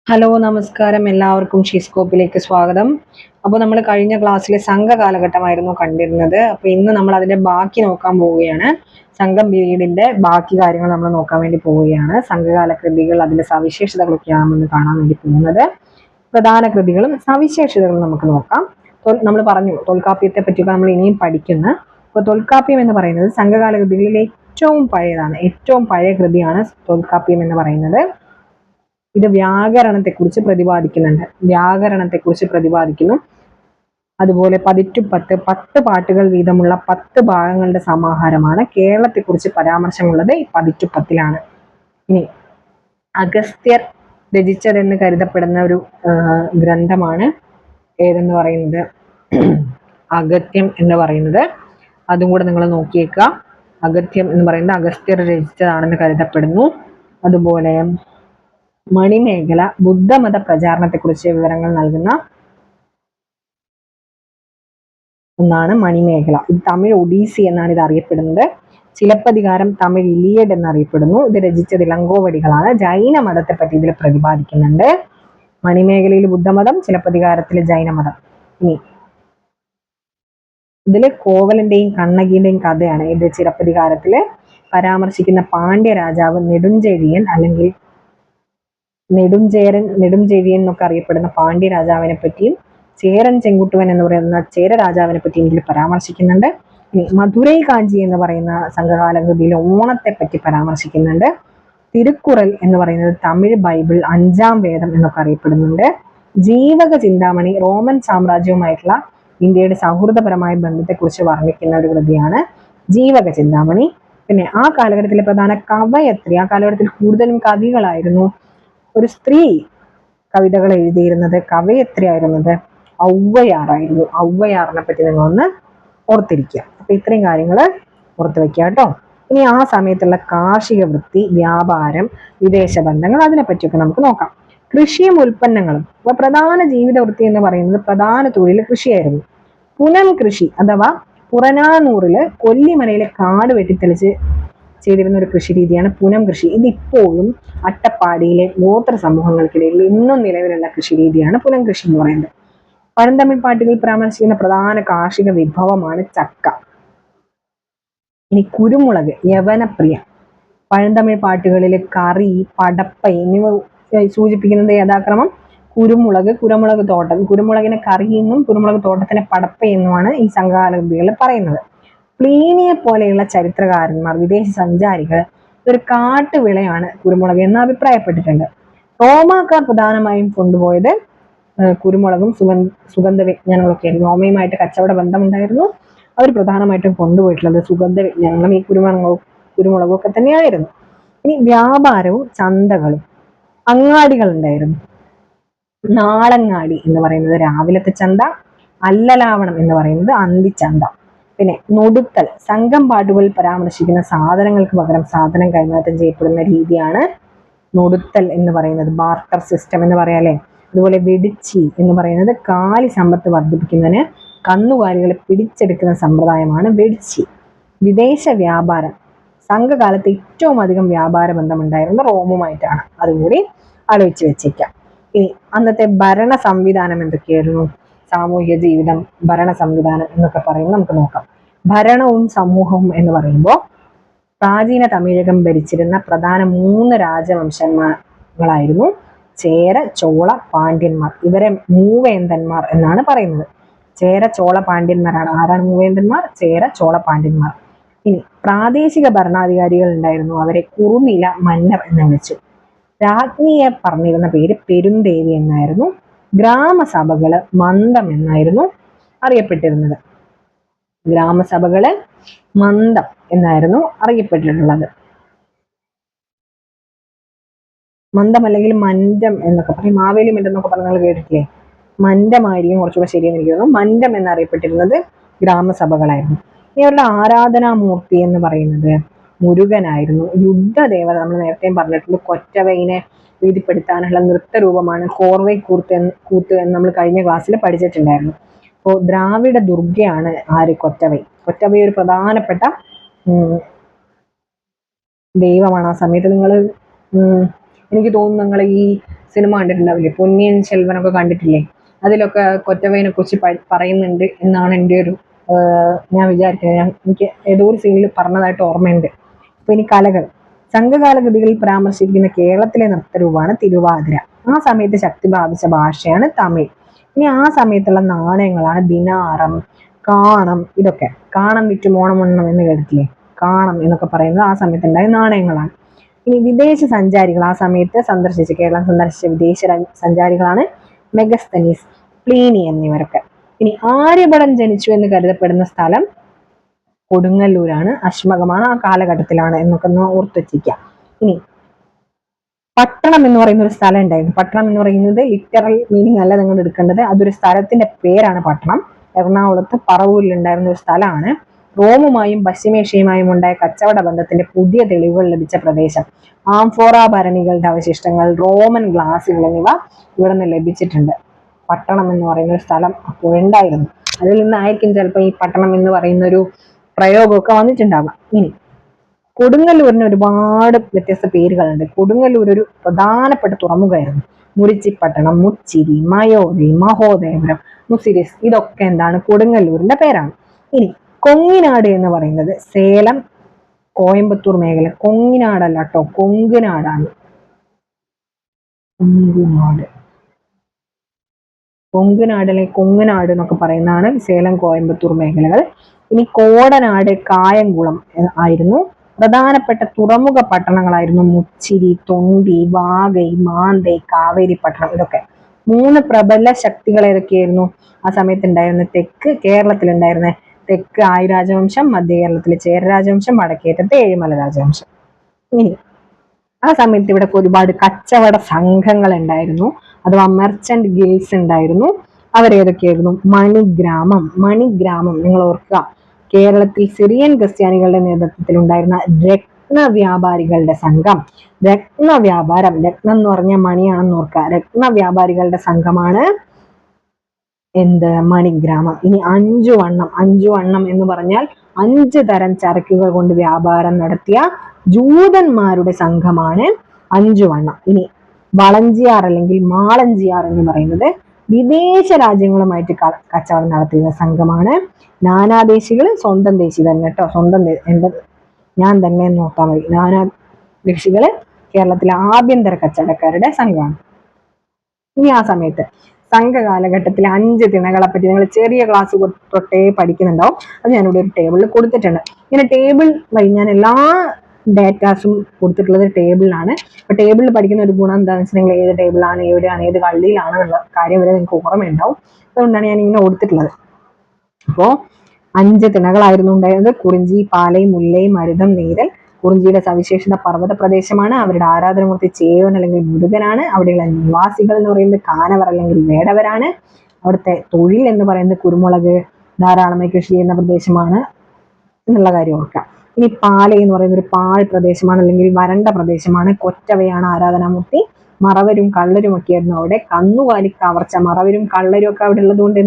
Hello നമസ്കാരം, എല്ലാവർക്കും ഷീസ്കോപ്പിലേക്ക് സ്വാഗതം. അപ്പോൾ നമ്മൾ കഴിഞ്ഞ ക്ലാസ്സിലെ സംഘ കാലഘട്ടമായിരുന്നു കണ്ടിരുന്നത്. അപ്പോൾ ഇന്ന് നമ്മൾ അതിന്റെ ബാക്കി നോക്കാൻ പോവുകയാണ്. സംഘം പീരീഡിന്റെ ബാക്കി കാര്യങ്ങൾ നമ്മൾ നോക്കാൻ വേണ്ടി പോവുകയാണ്. സംഘകാല കൃതികൾ, അതിന്റെ സവിശേഷതകളൊക്കെയാണെന്ന് കാണാൻ വേണ്ടി പോകുന്നത്. പ്രധാന കൃതികളും സവിശേഷതകളും നമുക്ക് നോക്കാം. നമ്മൾ പറഞ്ഞു തൊൽക്കാപ്യത്തെ പറ്റിയൊക്കെ നമ്മൾ ഇനിയും പഠിക്കുന്ന. അപ്പോൾ തൊൽക്കാപ്യം എന്ന് പറയുന്നത് സംഘകാല കൃതികളിൽ ഏറ്റവും പഴയതാണ്. ഏറ്റവും പഴയ കൃതിയാണ് തൊൽക്കാപ്യം എന്ന് പറയുന്നത്. ഇത് വ്യാകരണത്തെക്കുറിച്ച് പ്രതിപാദിക്കുന്നു. അതുപോലെ 10 പാട്ടുകൾ വീതമുള്ള 10 ഭാഗങ്ങളുടെ സമാഹാരമാണ്. കേരളത്തെക്കുറിച്ച് പരാമർശമുള്ളത് ഈ 10 ഇനി അഗസ്ത്യർ രചിച്ചതെന്ന് കരുതപ്പെടുന്ന ഒരു ഗ്രന്ഥമാണ് ഏതെന്ന് പറയുന്നത്, അഗസ്ത്യം എന്ന് പറയുന്നത്. അതും കൂടെ നിങ്ങൾ നോക്കിയേക്കുക. അഗസ്ത്യം എന്ന് പറയുന്നത് അഗസ്ത്യർ രചിച്ചതാണെന്ന് കരുതപ്പെടുന്നു. അതുപോലെ മണിമേഖല ബുദ്ധമത പ്രചാരണത്തെക്കുറിച്ച് വിവരങ്ങൾ നൽകുന്ന ഒന്നാണ് മണിമേഖല. ഇത് തമിഴ് ഒഡീസി എന്നാണ് ഇത് അറിയപ്പെടുന്നത്. ചിലപ്പതികാരം തമിഴ് ഇലിയഡ് എന്നറിയപ്പെടുന്നു. ഇത് രചിച്ചത് ഇളങ്കോവടികളാണ്. ജൈന മതത്തെ പറ്റി ഇതിൽ പ്രതിപാദിക്കുന്നുണ്ട്. മണിമേഖലയിൽ ബുദ്ധമതം, ചിലപ്പതികാരത്തിൽ ജൈനമതം. ഇനി ഇതില് കോവലന്റെയും കണ്ണകിയുടെയും കഥയാണ്. ഇത് ചിലപ്പതികാരത്തില് പരാമർശിക്കുന്ന പാണ്ഡ്യ രാജാവ് നെടുഞ്ചെഴിയൻ അല്ലെങ്കിൽ നെടുംചെഴിയൻ എന്നൊക്കെ അറിയപ്പെടുന്ന പാണ്ഡ്യ രാജാവിനെ പറ്റിയും ചേരൻ ചെങ്കുട്ടുവൻ എന്ന് പറയുന്ന ചേര രാജാവിനെ പറ്റിയും ഇതിൽ പരാമർശിക്കുന്നുണ്ട്. ഇനി മധുരൈ കാഞ്ചി എന്ന് പറയുന്ന സംഘകാല കൃതിയിൽ ഓണത്തെ പറ്റി പരാമർശിക്കുന്നുണ്ട്. തിരുക്കുറൽ എന്ന് പറയുന്നത് തമിഴ് ബൈബിൾ 5-ാം വേദം എന്നൊക്കെ അറിയപ്പെടുന്നുണ്ട്. ജീവക ചിന്താമണി റോമൻ സാമ്രാജ്യവുമായിട്ടുള്ള ഇന്ത്യയുടെ സൗഹൃദപരമായ ബന്ധത്തെക്കുറിച്ച് വർണ്ണിക്കുന്ന ഒരു കൃതിയാണ് ജീവക ചിന്താമണി. പിന്നെ ആ കാലഘട്ടത്തിലെ പ്രധാന കവയത്രി, ആ കാലഘട്ടത്തിൽ കൂടുതലും കവികളായിരുന്നു. ഒരു സ്ത്രീ കവിതകൾ എഴുതിയിരുന്നത്, കവയത്രിയായിരുന്നത് ഔവയാറായിരുന്നു. ഔവയാറിനെ പറ്റി നിങ്ങളൊന്ന് ഓർത്തിരിക്കുക. അപ്പൊ ഇത്രയും കാര്യങ്ങൾ ഓർത്ത് വെക്കുക കേട്ടോ. ഇനി ആ സമയത്തുള്ള കാർഷിക വൃത്തി, വ്യാപാരം, വിദേശ ബന്ധങ്ങൾ, അതിനെ പറ്റിയൊക്കെ നമുക്ക് നോക്കാം. കൃഷിയും ഉൽപ്പന്നങ്ങളും. അപ്പൊ പ്രധാന ജീവിത വൃത്തി എന്ന് പറയുന്നത്, പ്രധാന തൊഴിൽ കൃഷിയായിരുന്നു. പുനം കൃഷി അഥവാ പുറനാനൂറില് കൊല്ലിമലയിലെ കാട് വെട്ടിത്തെളിച്ച് ചെയ്തിരുന്ന ഒരു കൃഷി രീതിയാണ് പുനം കൃഷി. ഇതിപ്പോഴും അട്ടപ്പാടിയിലെ ഗോത്ര സമൂഹങ്ങൾക്കിടയിൽ ഇന്നും നിലവിലുള്ള കൃഷി രീതിയാണ് പുനം കൃഷി എന്ന് പറയുന്നത്. പഴന്തമിഴ് പാട്ടുകളിൽ പരാമർശിക്കുന്ന പ്രധാന കാർഷിക വിഭവമാണ് ചക്ക. ഇനി കുരുമുളക്, യവനപ്രിയ. പഴന്തമിഴ് പാട്ടുകളിൽ കറി, പടപ്പ എന്നിവ സൂചിപ്പിക്കുന്നത് യഥാക്രമം കുരുമുളക് തോട്ടം. കുരുമുളകിനെ കറി എന്നും കുരുമുളക് തോട്ടത്തിനെ പടപ്പ എന്നുമാണ് ഈ സംഘകാല കൃതികളിൽ പറയുന്നത്. പ്ലീനിയെ പോലെയുള്ള ചരിത്രകാരന്മാർ, വിദേശ സഞ്ചാരികൾ ഒരു കാട്ടുവിളയാണ് കുരുമുളക് എന്ന് അഭിപ്രായപ്പെട്ടിട്ടുണ്ട്. റോമാക്കാർ പ്രധാനമായും കൊണ്ടുപോയത് കുരുമുളകും സുഗന്ധ വ്യഞ്ജനങ്ങളൊക്കെ ആയിരുന്നു. റോമയുമായിട്ട് കച്ചവട ബന്ധമുണ്ടായിരുന്നു. അവർ പ്രധാനമായിട്ടും കൊണ്ടുപോയിട്ടുള്ളത് സുഗന്ധ വ്യഞ്ജനങ്ങളും ഈ കുരുമുളകും ഒക്കെ തന്നെയായിരുന്നു. ഇനി വ്യാപാരവും ചന്തകളും. അങ്ങാടികൾ ഉണ്ടായിരുന്നു. നാളങ്ങാടി എന്ന് പറയുന്നത് രാവിലത്തെ ചന്ത, അല്ലലാവണം എന്ന് പറയുന്നത് അന്തിച്ചന്ത. പിന്നെ നൊടുത്തൽ, സംഘം പാട്ടുകളിൽ പരാമർശിക്കുന്ന സാധനങ്ങൾക്ക് പകരം സാധനം കൈമാറ്റം ചെയ്യപ്പെടുന്ന രീതിയാണ് നൊടുത്തൽ എന്ന് പറയുന്നത്. ബാർട്ടർ സിസ്റ്റം എന്ന് പറയാല്ലേ. അതുപോലെ വെടിച്ചി എന്ന് പറയുന്നത് കാലി സമ്പത്ത് വർദ്ധിപ്പിക്കുന്നതിന് കന്നുകാലികളെ പിടിച്ചെടുക്കുന്ന സമ്പ്രദായമാണ് വെടിച്ചി. വിദേശ വ്യാപാരം. സംഘകാലത്ത് ഏറ്റവും അധികം വ്യാപാര ബന്ധമുണ്ടായിരുന്നത് റോമുമായിട്ടാണ്. അതുകൂടി ആലോചിച്ച് വെച്ചേക്കാം. ഇനി അന്നത്തെ ഭരണ സംവിധാനം എന്തൊക്കെയായിരുന്നു? സാമൂഹ്യ ജീവിതം, ഭരണ സംവിധാനം എന്നൊക്കെ പറയുന്നത് നമുക്ക് നോക്കാം. ഭരണവും സമൂഹവും എന്ന് പറയുമ്പോൾ പ്രാചീന തമിഴകം ഭരിച്ചിരുന്ന പ്രധാന 3 രാജവംശങ്ങളായിരുന്നു ചേര, ചോള, പാണ്ഡ്യന്മാർ. ഇവരെ മൂവേന്തന്മാർ എന്നാണ് പറയുന്നത്. ചേര, ചോള, പാണ്ഡ്യന്മാരാണ്. ആരാണ് മൂവേന്തന്മാർ? ചേര, ചോള, പാണ്ഡ്യന്മാർ. ഇനി പ്രാദേശിക ഭരണാധികാരികൾ ഉണ്ടായിരുന്നു. അവരെ കുറുനില മന്നർ എന്ന് വിളിച്ചു. രാജ്ഞിയെ പറഞ്ഞിരുന്ന പേര് പെരുന്തേവി എന്നായിരുന്നു. ഗ്രാമസഭകള് മന്ദം എന്നായിരുന്നു അറിയപ്പെട്ടിരുന്നത്. ഗ്രാമസഭകള് മന്ദം എന്നായിരുന്നു അറിയപ്പെട്ടിട്ടുള്ളത്. മന്ദം അല്ലെങ്കിൽ മന്ദം എന്നൊക്കെ പറയും. മാവേലി മന്ദം എന്നൊക്കെ പറഞ്ഞ് നിങ്ങൾ കേട്ടിട്ടില്ലേ? മന്ദമായിരിക്കും കുറച്ചുകൂടെ ശരിയെന്ന് എനിക്ക് തോന്നുന്നു. മന്ദം എന്നറിയപ്പെട്ടിരുന്നത് ഗ്രാമസഭകളായിരുന്നു. ഇവരുടെ ആരാധനാമൂർത്തി എന്ന് പറയുന്നത് മുരുകനായിരുന്നു. യുദ്ധദേവത നമ്മൾ നേരത്തെയും പറഞ്ഞിട്ടുണ്ട്. കൊറ്റവൈനെ പ്രീതിപ്പെടുത്താനുള്ള നൃത്തരൂപമാണ് കോർവൈ കൂത്ത് എന്ന് നമ്മൾ കഴിഞ്ഞ ക്ലാസ്സിൽ പഠിച്ചിട്ടുണ്ടായിരുന്നു. അപ്പോൾ ദ്രാവിഡ ദുർഗയാണ് ആര്? കൊറ്റവൈ. കൊറ്റവൈ ഒരു പ്രധാനപ്പെട്ട ദൈവമാണ്. ആ സമയത്ത് നിങ്ങൾ എനിക്ക് തോന്നുന്നു നിങ്ങൾ ഈ സിനിമ കണ്ടിട്ടുണ്ടാവില്ലേ, പൊന്നിയിൻ സെൽവനൊക്കെ കണ്ടിട്ടില്ലേ? അതിലൊക്കെ കൊറ്റവൈനെ കുറിച്ച് പറയുന്നുണ്ട് എന്നാണ് എൻ്റെ ഒരു ഞാൻ വിചാരിക്കുന്നത്. എനിക്ക് ഏതോ ഒരു സീനിൽ പറഞ്ഞതായിട്ട് ഓർമ്മയുണ്ട്. അപ്പൊ ഇനി കലകൾ, സംഘകാല കൃതികളിൽ പരാമർശിക്കുന്ന കേരളത്തിലെ നൃത്തരൂപമാണ് തിരുവാതിര. ആ സമയത്ത് ശക്തി പ്രാപിച്ച ഭാഷയാണ് തമിഴ്. ഇനി ആ സമയത്തുള്ള നാണയങ്ങളാണ് ദിനാറം, കാണം. ഇതൊക്കെ കാണം വിറ്റും ഓണം ഉണ്ണം എന്ന് കേട്ടിട്ടില്ലേ? കാണം എന്നൊക്കെ പറയുന്നത് ആ സമയത്തുണ്ടായ നാണയങ്ങളാണ്. ഇനി വിദേശ സഞ്ചാരികൾ ആ സമയത്ത് കേരളം സന്ദർശിച്ച വിദേശ സഞ്ചാരികളാണ് മെഗസ്തനീസ്, പ്ലീനി എന്നിവരൊക്കെ. ഇനി ആര്യഭടൻ ജനിച്ചു എന്ന് കരുതപ്പെടുന്ന സ്ഥലം കൊടുങ്ങല്ലൂരാണ്. അശ്മകമാണ്, ആ കാലഘട്ടത്തിലാണ് എന്നൊക്കെ ഒന്ന് ഓർത്തുവെച്ചിരിക്കുക. ഇനി പട്ടണം എന്ന് പറയുന്ന ഒരു സ്ഥലം ഉണ്ടായിരുന്നു. പട്ടണം എന്ന് പറയുന്നത് ലിറ്ററൽ മീനിങ് അല്ല നിങ്ങൾ എടുക്കേണ്ടത്, അതൊരു സ്ഥലത്തിന്റെ പേരാണ് പട്ടണം. എറണാകുളത്ത് പറവൂരിൽ ഉണ്ടായിരുന്ന ഒരു സ്ഥലമാണ്. റോമുമായും പശ്ചിമേഷ്യയുമായും ഉണ്ടായ കച്ചവട ബന്ധത്തിന്റെ പുതിയ തെളിവുകൾ ലഭിച്ച പ്രദേശം. ആംഫോറ ഭരണികളുടെ അവശിഷ്ടങ്ങൾ, റോമൻ ഗ്ലാസുകൾ എന്നിവ ഇവിടെ നിന്ന് ലഭിച്ചിട്ടുണ്ട്. പട്ടണം എന്ന് പറയുന്ന ഒരു സ്ഥലം അപ്പോഴുണ്ടായിരുന്നു. അതിൽ നിന്നായിരിക്കും ചിലപ്പോൾ ഈ പട്ടണം എന്ന് പറയുന്ന ഒരു പ്രയോഗമൊക്കെ വന്നിട്ടുണ്ടാവാം. ഇനി കൊടുങ്ങല്ലൂരിന് ഒരുപാട് വ്യത്യസ്ത പേരുകളുണ്ട്. കൊടുങ്ങല്ലൂർ ഒരു പ്രധാനപ്പെട്ട തുറമുഖമായിരുന്നു. മുരിച്ചിപ്പട്ടണം, മുച്ചിരി, മയോരി, മഹോദയപുരം, മുസിരിസ്, ഇതൊക്കെ എന്താണ്? കൊടുങ്ങല്ലൂരിന്റെ പേരാണ്. ഇനി കൊങ്ങിനാട് എന്ന് പറയുന്നത് സേലം, കോയമ്പത്തൂർ മേഖല. കൊങ്ങിനാടല്ല കേട്ടോ, കൊങ്കുനാടാണ്. കൊങ്കുനാട്, കൊങ്കുനാട് അല്ലെങ്കിൽ കൊങ്ങുനാട് എന്നൊക്കെ പറയുന്നതാണ് സേലം, കോയമ്പത്തൂർ മേഖലകൾ. ഇനി കോടനാട്, കായംകുളം ആയിരുന്നു. പ്രധാനപ്പെട്ട തുറമുഖ പട്ടണങ്ങളായിരുന്നു മുച്ചിരി, തൊണ്ടി, വാഗൈ, മാന്തൈ, കാവേരിപ്പട്ടണം. ഇതൊക്കെ 3 പ്രബല ശക്തികൾ ഏതൊക്കെയായിരുന്നു ആ സമയത്ത് ഉണ്ടായിരുന്ന? തെക്ക് കേരളത്തിലുണ്ടായിരുന്ന തെക്ക് ആയി രാജവംശം, മധ്യ കേരളത്തിലെ ചേര രാജവംശം, വടക്കേറ്റത്ത് ഏഴിമല രാജവംശം. ഇനി ആ സമയത്ത് ഇവിടെ ഒരുപാട് കച്ചവട സംഘങ്ങൾ ഉണ്ടായിരുന്നു, അഥവാ മെർച്ചന്റ് ഗിൽസ് ഉണ്ടായിരുന്നു. അവരേതൊക്കെയായിരുന്നു? മണിഗ്രാമം. മണിഗ്രാമം നിങ്ങൾ ഓർക്കുക, കേരളത്തിൽ സിറിയൻ ക്രിസ്ത്യാനികളുടെ നേതൃത്വത്തിൽ ഉണ്ടായിരുന്ന രത്നവ്യാപാരികളുടെ സംഘം. രത്നവ്യാപാരം, രത്നം എന്ന് പറഞ്ഞ മണിയാണെന്ന് ഓർക്കുക. രത്നവ്യാപാരികളുടെ സംഘമാണ് എന്ത്? മണിഗ്രാമം. ഇനി അഞ്ചുവണ്ണം. അഞ്ചുവണ്ണം എന്ന് പറഞ്ഞാൽ 5 തരം ചരക്കുകൾ കൊണ്ട് വ്യാപാരം നടത്തിയ ജൂതന്മാരുടെ സംഘമാണ് അഞ്ചുവണ്ണം. ഇനി വളഞ്ചിയാർ അല്ലെങ്കിൽ മാളഞ്ചിയാർ എന്ന് പറയുന്നത് വിദേശ രാജ്യങ്ങളുമായിട്ട് കച്ചവടം നടത്തിയ സംഘമാണ്. നാനാദേശികൾ സ്വന്തം ദേശി തന്നെ കേട്ടോ, സ്വന്തം എന്റെ ഞാൻ തന്നെ നോക്കാൻ മതി. നാനാദേശികള് കേരളത്തിലെ ആഭ്യന്തര കച്ചവടക്കാരുടെ സംഘമാണ്. ഇനി ആ സമയത്ത് സംഘകാലഘട്ടത്തിലെ 5 തിണകളെ പറ്റി നിങ്ങൾ ചെറിയ ക്ലാസ് തൊട്ടേ പഠിക്കുന്നുണ്ടാവും. അത് ഞാനിവിടെ ഒരു ടേബിളിൽ കൊടുത്തിട്ടുണ്ട്. ഇങ്ങനെ ടേബിൾ വഴി ഞാൻ എല്ലാ ഡേറ്റാസും കൊടുത്തിട്ടുള്ളത് ടേബിളിലാണ്. അപ്പൊ ടേബിളിൽ പഠിക്കുന്ന ഒരു ഗുണം എന്താണെന്ന് വെച്ചാൽ നിങ്ങൾ ഏത് ടേബിളാണ്, എവിടെയാണ്, ഏത് കള്ളിയിലാണ് എന്നുള്ള കാര്യം വരെ നിങ്ങൾക്ക് ഓർമ്മയുണ്ടാവും. അതുകൊണ്ടാണ് ഞാൻ ഇങ്ങനെ കൊടുത്തിട്ടുള്ളത്. അപ്പോ 5 തിണകളായിരുന്നു ഉണ്ടായിരുന്നത്: കുറിഞ്ചി, പാലൈ, മുല്ലൈ, മരുതം, നീരൽ. കുറിഞ്ചിയുടെ സവിശേഷത പർവ്വത പ്രദേശമാണ്. അവരുടെ ആരാധനമൂർത്തി ചേയോൻ അല്ലെങ്കിൽ മുരുകനാണ്. അവിടെയുള്ള നിവാസികൾ എന്ന് പറയുന്നത് കാനവർ അല്ലെങ്കിൽ വേടവരാണ്. അവിടുത്തെ തൊഴിൽ എന്ന് പറയുന്നത് കുരുമുളക് ധാരാളമായി കൃഷി ചെയ്യുന്ന പ്രദേശമാണ് എന്നുള്ള കാര്യം ഓർക്കാം. ഇനി പാലൈ എന്ന് പറയുന്ന ഒരു പാഴ് പ്രദേശമാണ് അല്ലെങ്കിൽ വരണ്ട പ്രദേശമാണ്. കൊറ്റവയാണ് ആരാധനാമൂർത്തി. മറവരും കള്ളരും ഒക്കെ ആയിരുന്നു അവിടെ. കന്നുകാലി കവർച്ച, മറവരും കള്ളരും ഒക്കെ അവിടെ ഉള്ളത് കൊണ്ട്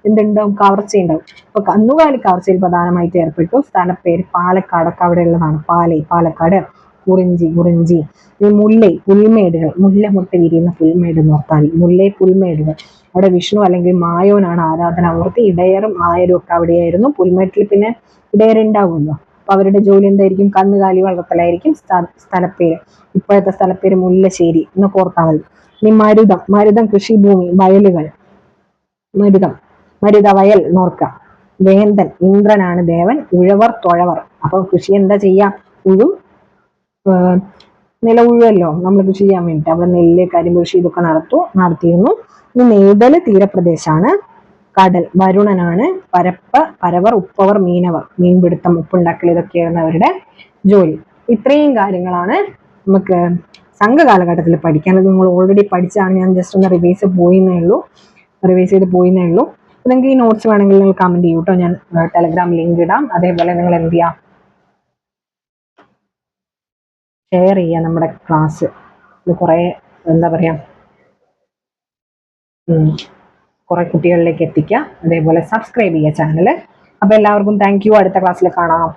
എന്തുണ്ടാവും? കവർച്ചയുണ്ടാവും. അപ്പൊ കന്നുകാലി കവർച്ചയിൽ പ്രധാനമായിട്ട് ഏർപ്പെട്ടു. സ്ഥലപ്പേര് പാലക്കാടൊക്കെ അവിടെ ഉള്ളതാണ്. പാലൈ, പാലക്കാട്. കുറിഞ്ചി. ഈ മുല്ലൈ, പുൽമേടുകൾ. മുല്ല മുട്ട വിരിയുന്ന പുൽമേട് എന്ന് ഓർത്താൽ മതി. മുല്ലൈ, പുൽമേടുകൾ. അവിടെ വിഷ്ണു അല്ലെങ്കിൽ മായോനാണ് ആരാധനാമൂർത്തി. ഇടയറും ആയരും ഒക്കെ അവിടെയായിരുന്നു. പുൽമേട്ടിൽ പിന്നെ ഇടയറുണ്ടാവുമല്ലോ. അപ്പൊ അവരുടെ ജോലി എന്തായിരിക്കും? കന്നുകാലി വളർത്തലായിരിക്കും. സ്ഥലപ്പേര്, ഇപ്പോഴത്തെ സ്ഥലപ്പേര് മുല്ലശ്ശേരി എന്നൊക്കെ ഓർത്താൽ മതി. ഇനി മരുതം കൃഷിഭൂമി, വയലുകൾ. മരുത വയൽ നോർക്കാം. വേന്തൻ, ഇന്ദ്രനാണ് ദേവൻ. ഉഴവർ, തൊഴവർ. അപ്പൊ കൃഷി എന്താ ചെയ്യാ? നില ഉഴുവല്ലോ നമ്മൾ കൃഷി ചെയ്യാൻ വേണ്ടിട്ട്. അവിടെ നെല്ല്, കരിമ്പ് ഇതൊക്കെ നടത്തിയിരുന്നു. ഇനി നെയ്തല് തീരപ്രദേശമാണ്. കടൽ, വരുണനാണ്. പരവർ, ഉപ്പവർ, മീനവർ. മീൻപിടുത്തം, ഉപ്പുണ്ടാക്കൽ, ഇതൊക്കെയായിരുന്നു അവരുടെ ജോലി. ഇത്രയും കാര്യങ്ങളാണ് നമുക്ക് സംഘകാലഘട്ടത്തിൽ പഠിക്കാനുള്ളത്. നിങ്ങൾ ഓൾറെഡി പഠിച്ചാണ്, ഞാൻ ജസ്റ്റ് ഒന്ന് റിവൈസ് ചെയ്ത് പോയിന്നേ ഉള്ളൂ. നിങ്ങൾക്ക് ഈ നോട്ട്സ് വേണമെങ്കിൽ നിങ്ങൾ കമന്റ് ചെയ്യൂ കേട്ടോ. ഞാൻ ടെലഗ്രാം ലിങ്ക് ഇടാം. അതേപോലെ നിങ്ങൾ എന്ത് ചെയ്യാം, ഷെയർ ചെയ്യുക നമ്മുടെ ക്ലാസ്. ഇത് കുറെ എന്താ പറയാ, കുറെ കുട്ടികളിലേക്ക് എത്തിക്കുക. അതേപോലെ സബ്സ്ക്രൈബ് ചെയ്യുക ചാനൽ. അപ്പൊ എല്ലാവർക്കും താങ്ക് യു. അടുത്ത ക്ലാസ്സിൽ കാണാം.